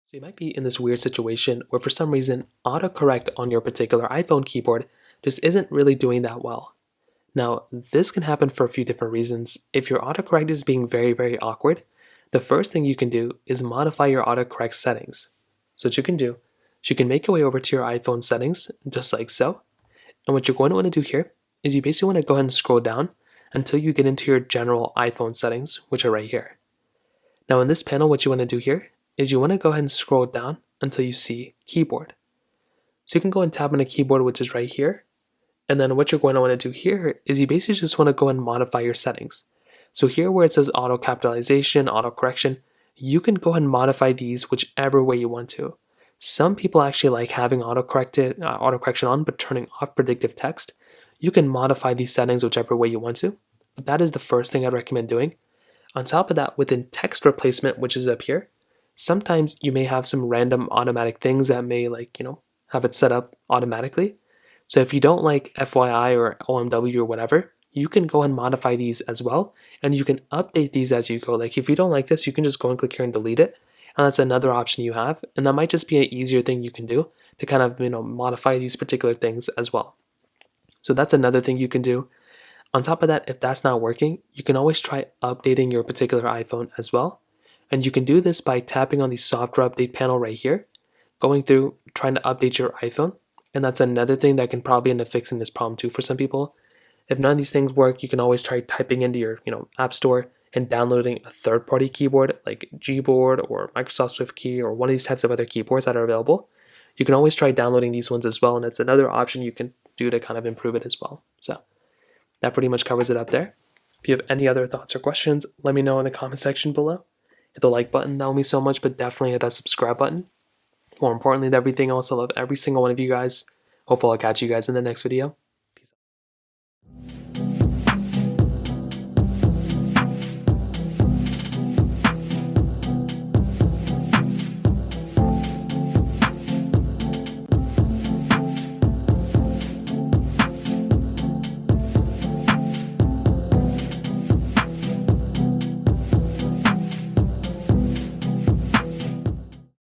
So you might be in this weird situation where for some reason autocorrect on your particular iPhone keyboard just isn't really doing that well. Now, this can happen for a few different reasons. If your autocorrect is being very awkward, the first thing you can do is modify your autocorrect settings. So what you can do is you can make your way over to your iPhone settings, just like so. And what you're going to want to do here is you basically want to go ahead and scroll down until you get into your general iPhone settings, which are right here. Now in this panel, what you want to do here is you want to go ahead and scroll down until you see keyboard. So you can go and tap on a keyboard, which is right here. And then what you're going to want to do here is you basically just want to go and modify your settings. So here where it says auto capitalization, auto correction, you can go ahead and modify these whichever way you want to. Some people actually like having auto correction on but turning off predictive text. You can modify these settings whichever way you want to. But that is the first thing I'd recommend doing. On top of that, within text replacement, which is up here, sometimes you may have some random automatic things that may have it set up automatically. So if you don't like FYI or OMW or whatever, you can go and modify these as well. And you can update these as you go. Like if you don't like this, you can just go and click here and delete it. And that's another option you have. And that might just be an easier thing you can do to kind of, modify these particular things as well. So that's another thing you can do. On top of that, if that's not working, you can always try updating your particular iPhone as well. And you can do this by tapping on the software update panel right here, going through, trying to update your iPhone. And that's another thing that can probably end up fixing this problem too for some people. If none of these things work, you can always try typing into your App Store and downloading a third-party keyboard like Gboard or Microsoft SwiftKey or one of these types of other keyboards that are available. You can always try downloading these ones as well, and it's another option you can do to kind of improve it as well. So that pretty much covers it up there. If you have any other thoughts or questions, let me know in the comment section below. Hit the like button, that will mean so much, but definitely hit that subscribe button. More importantly than everything else, I love every single one of you guys. Hopefully I'll catch you guys in the next video.